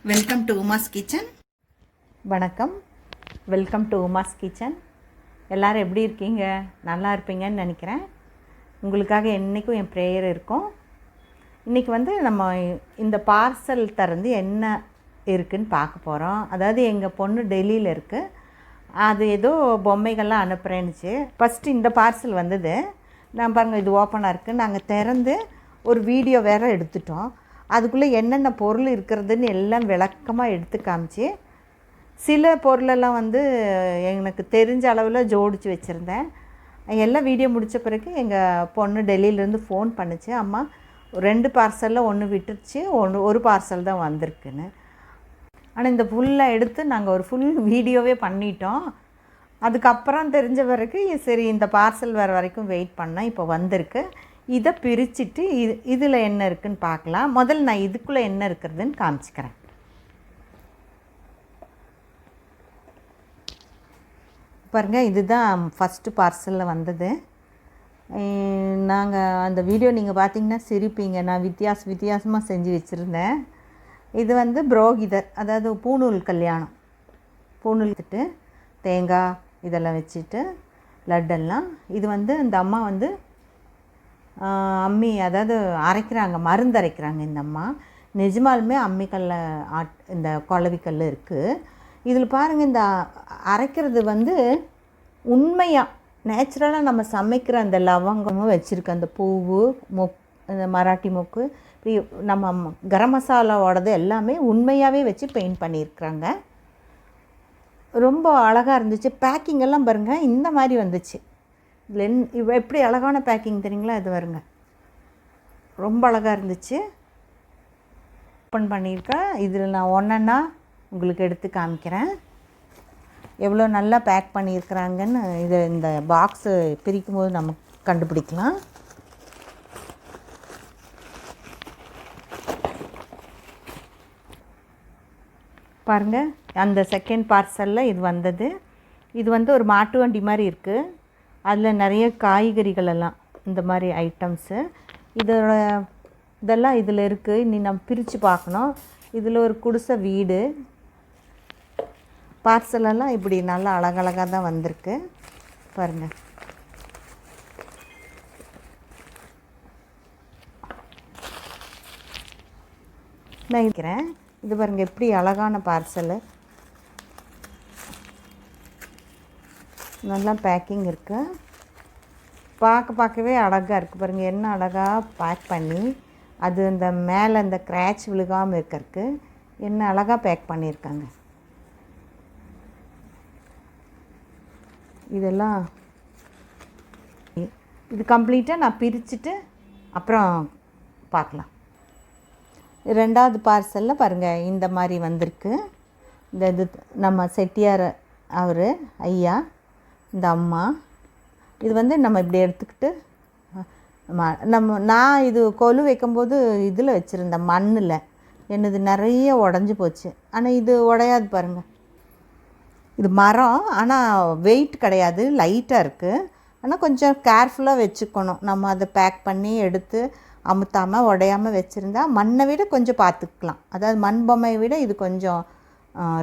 Welcome to Uma's kitchen. வணக்கம். Welcome to Uma's kitchen. எல்லோரும் எப்படி இருக்கீங்க? நல்லா இருப்பீங்கன்னு நினைக்கிறேன். உங்களுக்காக என்றைக்கும் என் ப்ரேயர் இருக்கும். இன்றைக்கி நம்ம இந்த பார்சல் திறந்து என்ன இருக்குதுன்னு பார்க்க போகிறோம். அதாவது எங்கள் பொண்ணு டெல்லியில் இருக்குது. அது ஏதோ பொம்மைகள்லாம் அனுப்புகிறேன்னுச்சு. ஃபஸ்ட்டு இந்த பார்சல் வந்தது. நான் பாருங்கள், இது ஓப்பனாக இருக்குது. நாங்கள் திறந்து ஒரு வீடியோ வேறு எடுத்துட்டோம். அதுக்குள்ளே என்னென்ன பொருள் இருக்கிறதுன்னு எல்லாம் விளக்கமாக எடுத்து காமிச்சு, சில பொருளெல்லாம் எனக்கு தெரிஞ்ச அளவில் ஜோடித்து வச்சுருந்தேன். எல்லாம் வீடியோ முடித்த பிறகு எங்கள் பொண்ணு டெல்லியிலேருந்து ஃபோன் பண்ணிச்சு. அம்மா 2 பார்சலில் ஒன்று விட்டுருச்சு, ஒரு பார்சல் தான் வந்திருக்குன்னு. ஆனால் இந்த ஃபுல்லாக எடுத்து நாங்கள் ஒரு ஃபுல் வீடியோவே பண்ணிட்டோம். அதுக்கப்புறம் தெரிஞ்ச வரைக்கும் சரி இந்த பார்சல் வர வரைக்கும் வெயிட் பண்ணோம். இப்போ வந்திருக்கு. இதை பிரிச்சுட்டு இதில் என்ன இருக்குதுன்னு பார்க்கலாம். முதல்ல நான் இதுக்குள்ளே என்ன இருக்கிறதுன்னு காமிச்சிக்கிறேன். பாருங்கள், இதுதான் ஃபஸ்ட்டு பார்சலில் வந்தது. நாங்கள் அந்த வீடியோ நீங்கள் பார்த்தீங்கன்னா சிரிப்பீங்க. நான் வித்தியாசமாக செஞ்சு வச்சுருந்தேன். இது புரோகிதர், அதாவது பூநூல் கல்யாணம். பூநூல் எடுத்துட்டு தேங்காய் இதெல்லாம் வச்சுட்டு லட்டெல்லாம். இது இந்த அம்மா அம்மி, அதாவது அரைக்கிறாங்க, மருந்து அரைக்கிறாங்க இந்த அம்மா. நிஜமாலுமே அம்மிக்கல்ல இந்த குழவிக்கல் இருக்குது. இதில் பாருங்கள், இந்த அரைக்கிறது உண்மையாக நேச்சுரலாக நம்ம சமைக்கிற அந்த லவங்கமும் வச்சுருக்கு. அந்த பூவு இந்த மராட்டி மொக்கு, இப்படி நம்ம கரம் மசாலாவோடது எல்லாமே உண்மையாகவே வச்சு பெயிண்ட் பண்ணியிருக்கிறாங்க. ரொம்ப அழகாக இருந்துச்சு. பேக்கிங்கெல்லாம் பாருங்கள், இந்த மாதிரி வந்துச்சு. இதில் எப்படி அழகான பேக்கிங் தெரியுங்களா? இது வருங்க, ரொம்ப அழகாக இருந்துச்சு. ஓப்பன் பண்ணியிருக்கேன். இதில் நான் ஒன்றா உங்களுக்கு எடுத்து காமிக்கிறேன் எவ்வளோ நல்லா பேக் பண்ணியிருக்கிறாங்கன்னு. இந்த பாக்ஸு பிரிக்கும் போது நம்ம கண்டுபிடிக்கலாம். பாருங்கள், அந்த செகண்ட் பார்சலில் இது வந்தது. இது ஒரு மாட்டு வண்டி மாதிரி இருக்குது. அதில் நிறைய காய்கறிகள் எல்லாம் இந்த மாதிரி ஐட்டம்ஸு இதெல்லாம் இதில் இருக்குது. இனி நம்ம பிரித்து பார்க்கணும். இதில் ஒரு குடிசை வீடு. பார்சலெல்லாம் இப்படி நல்லா அழகழகாக தான் வந்திருக்கு பாருங்கள். நான் இருக்கிறேன். இது பாருங்கள், எப்படி அழகான பார்சலு. நல்லா பேக்கிங் இருக்குது. பார்க்கவே அழகாக இருக்குது பாருங்கள். என்ன அழகாக பேக் பண்ணி, அது இந்த மேலே இந்த கிராச் விழுகாமல் இருக்கிறதுக்கு என்ன அழகாக பேக் பண்ணியிருக்காங்க. இதெல்லாம் இது கம்ப்ளீட்டாக நான் பிரிச்சுட்டு அப்புறம் பார்க்கலாம். 2வது பார்சலில் பாருங்கள், இந்த மாதிரி வந்திருக்கு. இது நம்ம செட்டியார் அவர் ஐயா, இந்த அம்மா. இது நம்ம இப்படி எடுத்துக்கிட்டு நான் இது கொலு வைக்கும்போது இதில் வச்சுருந்தேன், மண்ணில். என்னது நிறைய உடஞ்சி போச்சு. ஆனால் இது உடையாது பாருங்கள். இது மரம், ஆனால் வெயிட் கிடையாது, லைட்டாக இருக்குது. ஆனால் கொஞ்சம் கேர்ஃபுல்லாக வச்சுக்கணும். நம்ம அதை பேக் பண்ணி எடுத்து அமுத்தாமல் உடையாமல் வச்சுருந்தா மண்ணை விட கொஞ்சம் பார்த்துக்கலாம். அதாவது மண் பொம்மையை விட இது கொஞ்சம்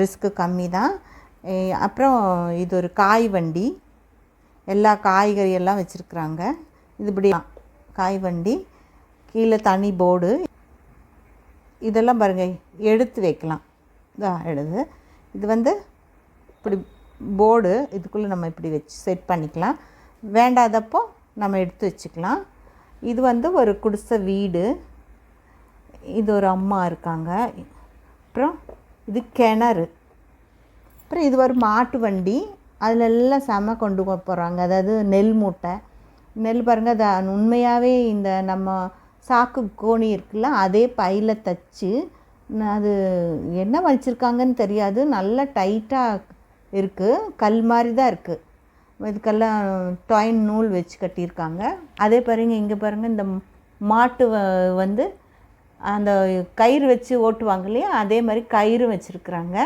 ரிஸ்க்கு கம்மி தான். அப்புறம் இது ஒரு காய் வண்டி, எல்லா காய்கறியெல்லாம் வச்சுருக்குறாங்க. இது இப்படி காய் வண்டி, கீழே தனி போர்டு. இதெல்லாம் பாருங்கள், எடுத்து வைக்கலாம். இதான் எடுது. இது இப்படி போர்டு, இதுக்குள்ளே நம்ம இப்படி வச்சு செட் பண்ணிக்கலாம். வேண்டாதப்போ நம்ம எடுத்து வச்சுக்கலாம். இது ஒரு குடிசை வீடு. இது ஒரு அம்மா இருக்காங்க. அப்புறம் இது கிணறு. அப்புறம் இது ஒரு மாட்டு வண்டி. அதில் எல்லாம் செம கொண்டு போகிறாங்க. அதாவது நெல் மூட்டை. நெல் பாருங்கள், அது உண்மையாகவே இந்த நம்ம சாக்கு கோணி இருக்குல்ல, அதே பையில் தைச்சி அது என்ன வச்சுருக்காங்கன்னு தெரியாது, நல்லா டைட்டாக இருக்குது. கல் மாதிரி தான் இருக்குது. இதுக்கெல்லாம் டாயின் நூல் வச்சு கட்டியிருக்காங்க. அதே பாருங்கள், இங்கே பாருங்கள், இந்த மாட்டு அந்த கயிறு வச்சு ஓட்டுவாங்க இல்லையா, அதே மாதிரி கயிறு வச்சுருக்குறாங்க.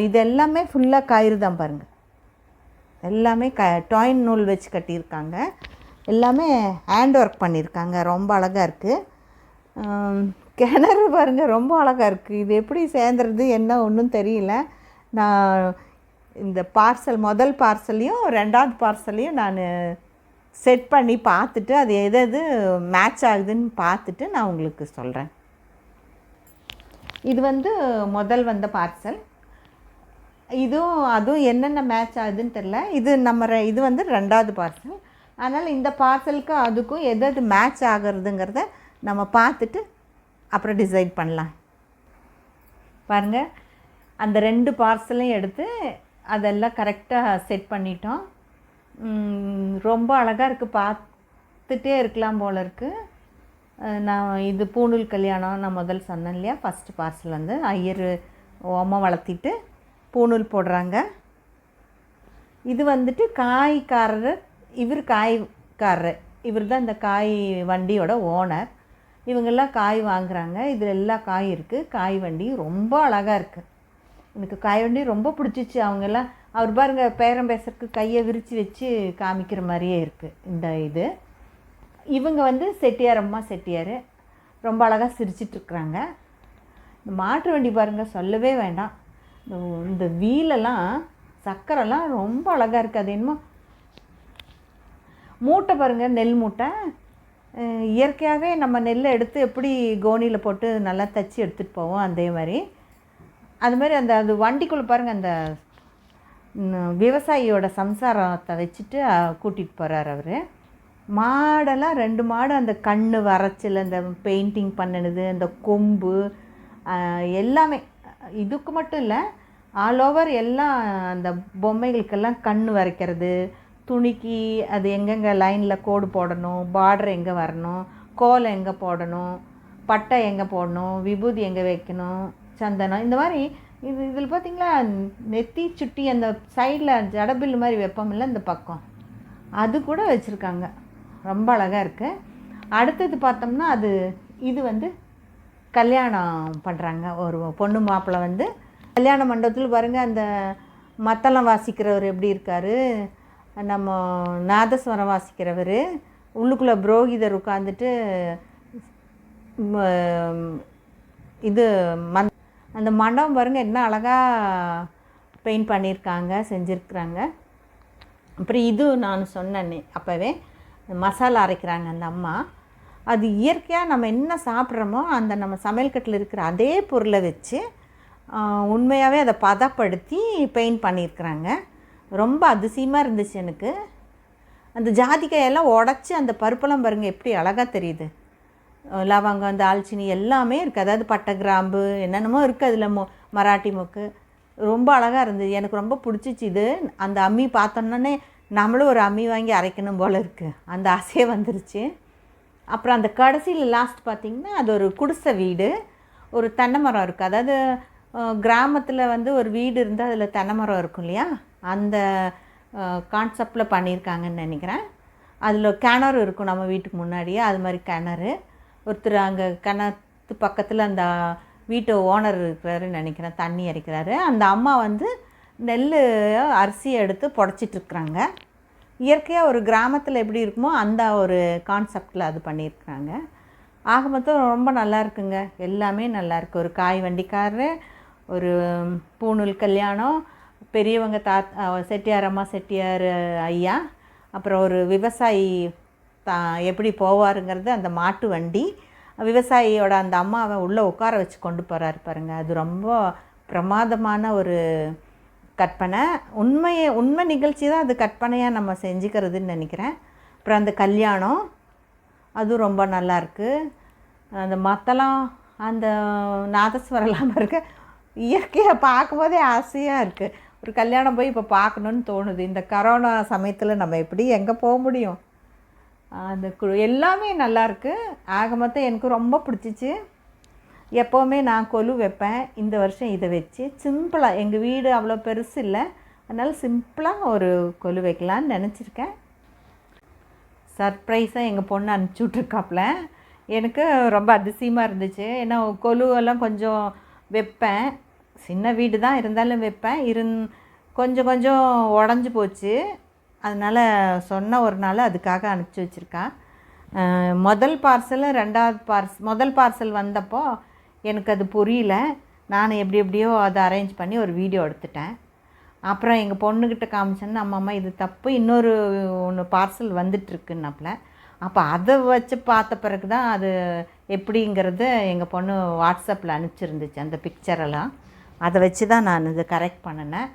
இது எல்லாமே ஃபுல்லாக கயிறு தான் பாருங்கள். எல்லாமே டாயின் நூல் வச்சு கட்டியிருக்காங்க. எல்லாமே ஹேண்ட் ஒர்க் பண்ணியிருக்காங்க. ரொம்ப அழகாக இருக்குது. கிணறு பாருங்கள் ரொம்ப அழகாக இருக்குது. இது எப்படி சேர்ந்துறது என்ன ஒன்றும் தெரியல. நான் இந்த முதல் பார்சலையும் 2வது பார்சலையும் நான் செட் பண்ணி பார்த்துட்டு அது எது மேட்ச் ஆகுதுன்னு பார்த்துட்டு நான் உங்களுக்கு சொல்கிறேன். இது முதல் வந்த பார்சல். அதுவும் என்னென்ன மேட்ச் ஆகுதுன்னு தெரில. இது 2வது பார்சல். அதனால் இந்த பார்சலுக்கு அதுக்கும் எது மேட்ச் ஆகிறதுங்கிறத நம்ம பார்த்துட்டு அப்புறம் டிசைட் பண்ணலாம். பாருங்கள், அந்த 2 பார்சலையும் எடுத்து அதெல்லாம் கரெக்டாக செட் பண்ணிட்டோம். ரொம்ப அழகாக இருக்குது, பார்த்துட்டே இருக்கலாம் போல் இருக்குது. நான் இது பூணூல் கல்யாணம் நான் முதல் சொன்னேன் இல்லையா. ஃபஸ்ட்டு பார்சல் ஐயர் ஓமம் வளர்த்திட்டு பூணூல் போடுறாங்க. இது காய்காரர், காய்காரர் இவர் தான் இந்த காய் வண்டியோட ஓனர். இவங்கெல்லாம் காய் வாங்குகிறாங்க. இதில் எல்லா காய் இருக்குது. காய் வண்டி ரொம்ப அழகாக இருக்குது. எனக்கு காய் வண்டி ரொம்ப பிடிச்சிச்சு. அவங்கெல்லாம் அவர் பாருங்கள் பேரம் பேசுறதுக்கு கையை விரித்து வச்சு காமிக்கிற மாதிரியே இருக்குது இந்த இவங்க செட்டியார், அம்மா செட்டியார் ரொம்ப அழகாக சிரிச்சிட்ருக்குறாங்க. இந்த மாட்டு வண்டி பாருங்கள் சொல்லவே வேண்டாம். இந்த வீலெல்லாம் சக்கரெல்லாம் ரொம்ப அழகாக இருக்குது. அது என்னமோ மூட்டை பாருங்கள், நெல் மூட்டை. இயற்கையாகவே நம்ம நெல்லை எடுத்து எப்படி கோணியில் போட்டு நல்லா தச்சு எடுத்துகிட்டு போவோம் அதே மாதிரி. அதுமாதிரி அது வண்டிக்குள்ளே பாருங்கள், அந்த விவசாயியோட சம்சாரத்தை வச்சுட்டு கூட்டிகிட்டு போகிறார் அவர். மாடெல்லாம் 2 மாடு அந்த கண் வரைச்சல், அந்த பெயிண்டிங் பண்ணினது, அந்த கொம்பு எல்லாமே. இதுக்கு மட்டும் இல்லை, ஆல் ஓவர் எல்லாம் அந்த பொம்மைகளுக்கெல்லாம் கண் வரைக்கிறது, துணிக்கு அது எங்கெங்கே லைனில் கோடு போடணும், பார்டர் எங்கே வரணும், கோலம் எங்கே போடணும், பட்டை எங்கே போடணும், விபூதி எங்கே வைக்கணும், சந்தனம், இந்த மாதிரி. இதில் பார்த்திங்களா நெத்தி சுட்டி அந்த சைடில் ஜடபில் மாதிரி வைப்போம்ல இந்த பக்கம், அது கூட வச்சுருக்காங்க. ரொம்ப அழகாக இருக்குது. அடுத்தது பார்த்தோம்னா இது கல்யாணம் பண்ணுறாங்க. ஒரு பொண்ணு மாப்பிள்ளை கல்யாண மண்டபத்தில் பாருங்கள், அந்த மத்தளம் வாசிக்கிறவர் எப்படி இருக்கார், நம்ம நாதஸ்வரம் வாசிக்கிறவர், உள்ளுக்குள்ளே புரோகிதர் உட்காந்துட்டு இது அந்த மண்டபம் பாருங்கள் என்ன அழகாக பெயிண்ட் பண்ணியிருக்காங்க, செஞ்சுருக்குறாங்க. அப்புறம் இது நான் சொன்னேன்னே அப்போவே மசாலா அரைக்கிறாங்க அந்த அம்மா. அது இயற்கையாக நம்ம என்ன சாப்பிட்றோமோ அந்த நம்ம சமையல்கட்டில் இருக்கிற அதே பொருளை வச்சு உண்மையாகவே அதை பதப்படுத்தி பெயிண்ட் பண்ணியிருக்கிறாங்க. ரொம்ப அதிசயமாக இருந்துச்சு எனக்கு. அந்த ஜாதிக்காயெல்லாம் உடச்சி அந்த பருப்பெல்லாம் பாருங்கள் எப்படி அழகாக தெரியுது. லவங்கம், அந்த ஆல்ச்சினி எல்லாமே இருக்குது. அதாவது பட்டை, கிராம்பு என்னென்னமோ இருக்குது அதில். மராட்டி மொக்கு ரொம்ப அழகாக இருந்தது. எனக்கு ரொம்ப பிடிச்சிச்சு இது. அந்த அம்மி பார்த்தோன்னே நம்மளும் ஒரு அம்மி வாங்கி அரைக்கணும் போல் இருக்குது, அந்த ஆசையே வந்துருச்சு. அப்புறம் அந்த கடைசியில் லாஸ்ட் பார்த்திங்கன்னா அது ஒரு குடிசை வீடு, ஒரு தென்னை மரம் இருக்குது. அதாவது கிராமத்தில் ஒரு வீடு இருந்தால் அதில் தென்னை மரம் இருக்கும் இல்லையா, அந்த கான்செப்டில் பண்ணியிருக்காங்கன்னு நினைக்கிறேன். அதில் கிணறு இருக்கும் நம்ம வீட்டுக்கு முன்னாடியே, அது மாதிரி கிணறு. ஒருத்தர் அங்கே கிணத்து பக்கத்தில் அந்த வீட்டு ஓனர் இருக்கிறாருன்னு நினைக்கிறேன், தண்ணி இறைக்கிறாரு. அந்த அம்மா நெல் அரிசியை எடுத்து புடச்சிட்ருக்குறாங்க. இயற்கையாக ஒரு கிராமத்தில் எப்படி இருக்குமோ அந்த ஒரு கான்செப்டில் அது பண்ணியிருக்கிறாங்க. ஆக மொத்தம் ரொம்ப நல்லா இருக்குங்க, எல்லாமே நல்லாயிருக்கு. ஒரு காய் வண்டிக்காரரு, ஒரு பூணூல் கல்யாணம், பெரியவங்க செட்டியார் அம்மா செட்டியார் ஐயா, அப்புறம் ஒரு விவசாயி எப்படி போவாருங்கிறது அந்த மாட்டு வண்டி, விவசாயியோட அந்த அம்மாவை உள்ளே உட்கார வச்சு கொண்டு போகிறாரு பாருங்கள். அது ரொம்ப பிரமாதமான ஒரு கற்பனை. உண்மை நிகழ்ச்சி தான் அது கற்பனையாக நம்ம செஞ்சுக்கிறதுன்னு நினைக்கிறேன். அப்புறம் அந்த கல்யாணம் அதுவும் ரொம்ப நல்லாயிருக்கு. அந்த மத்தளம், அந்த நாதஸ்வரம்லாம் இருக்க இயற்கையாக பார்க்கும்போதே ஆசையாக இருக்குது. ஒரு கல்யாணம் போய் இப்போ பார்க்கணுன்னு தோணுது. இந்த கரோனா சமயத்தில் நம்ம எப்படி எங்கே போக முடியும். அந்த எல்லாமே நல்லாயிருக்கு. ஆக மொத்தம் எனக்கு ரொம்ப பிடிச்சிச்சு. எப்போவுமே நான் கொலு வைப்பேன். இந்த வருஷம் இதை வச்சு சிம்பிளாக, எங்கள் வீடு அவ்வளோ பெருசு இல்லை, அதனால் சிம்பிளாக ஒரு கொலு வைக்கலான்னு நினச்சிருக்கேன். சர்ப்ரைஸாக எங்கள் பொண்ணு அனுப்பிச்சுட்ருக்காப்புல. எனக்கு ரொம்ப அதிசயமாக இருந்துச்சு. ஏன்னா கொலுவெல்லாம் கொஞ்சம் வைப்பேன், சின்ன வீடு தான் இருந்தாலும் வைப்பேன். கொஞ்சம் உடஞ்சி போச்சு. அதனால் சொன்ன ஒரு நாள் அதுக்காக அனுப்பிச்சி வச்சுருக்கா. முதல் பார்சல், ரெண்டாவது முதல் பார்சல் வந்தப்போ எனக்கு அது புரியல. நான் எப்படியோ அதை அரேஞ்ச் பண்ணி ஒரு வீடியோ எடுத்துட்டேன். அப்புறம் எங்கள் பொண்ணுக்கிட்ட காமிச்சேன்னு, அம்மா இது தப்பு, இன்னொரு ஒன்று பார்சல் வந்துட்டுருக்குன்னாப்புல. அப்போ அதை வச்சு பார்த்த பிறகு தான் அது எப்படிங்கிறது எங்கள் பொண்ணு வாட்ஸ்அப்பில் அனுப்பிச்சிருந்துச்சு அந்த பிக்சரெல்லாம். அதை வச்சு தான் நான் இது கரெக்ட் பண்ணினேன்.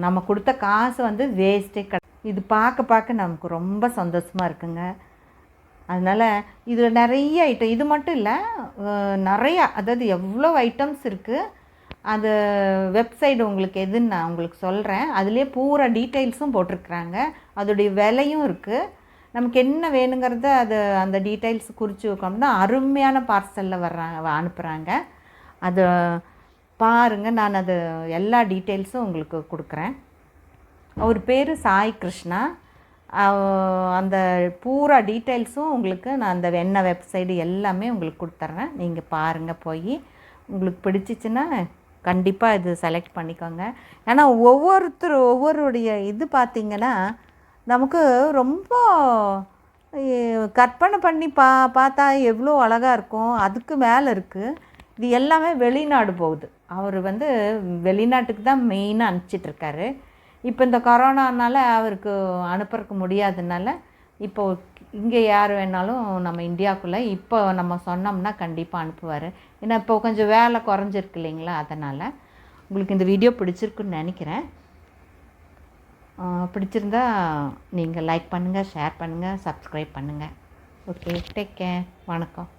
நம்ம கொடுத்த காசு வந்து வேஸ்ட்டே இது பார்க்க நமக்கு ரொம்ப சந்தோஷமாக இருக்குங்க. அதனால் இதில் நிறைய ஐட்டம், இது மட்டும் இல்லை, நிறையா, அதாவது எவ்வளோ ஐட்டம்ஸ் இருக்குது. அது வெப்சைட் உங்களுக்கு எதுன்னு நான் உங்களுக்கு சொல்கிறேன். அதுலேயே பூரா டீட்டெயில்ஸும் போட்டிருக்குறாங்க, அதோடைய விலையும் இருக்குது. நமக்கு என்ன வேணுங்கிறத அது அந்த டீட்டெயில்ஸ் குறித்து வைக்கணும்னா அருமையான பார்சலில் அனுப்புகிறாங்க. அது பாருங்கள், நான் அது எல்லா டீட்டெயில்ஸும் உங்களுக்கு கொடுக்குறேன். அவர் பேர் சாய் கிருஷ்ணா. அந்த பூரா டீட்டெயில்ஸும் உங்களுக்கு நான் அந்த வெப்சைடு எல்லாமே உங்களுக்கு கொடுத்துட்றேன். நீங்கள் பாருங்கள், போய் உங்களுக்கு பிடிச்சிச்சின்னா கண்டிப்பாக இது செலக்ட் பண்ணிக்கோங்க. ஏன்னா ஒவ்வொருடைய இது பார்த்திங்கன்னா நமக்கு ரொம்ப கற்பனை பண்ணி பார்த்தா எவ்வளோ அழகாக இருக்கும், அதுக்கு மேலே இருக்குது. இது எல்லாமே வெளிநாடு போகுது. அவர் வந்து வெளிநாட்டுக்கு தான் மெயினாக அனுப்பிச்சிட்ருக்காரு. இப்போ இந்த கொரோனானால அவருக்கு அனுப்புறதுக்கு முடியாததுனால இப்போ இங்கே யார் வேணாலும் நம்ம இந்தியாவுக்குள்ளே இப்போ நம்ம சொன்னோம்னா கண்டிப்பாக அனுப்புவார். ஏன்னா இப்போ கொஞ்சம் வேலை குறைஞ்சிருக்கு இல்லைங்களா, அதனால். உங்களுக்கு இந்த வீடியோ பிடிச்சிருக்குன்னு நினைக்கிறேன். பிடிச்சிருந்தா நீங்கள் லைக் பண்ணுங்கள், ஷேர் பண்ணுங்கள், சப்ஸ்கிரைப் பண்ணுங்கள். ஓகே, டேக் கேர், வணக்கம்.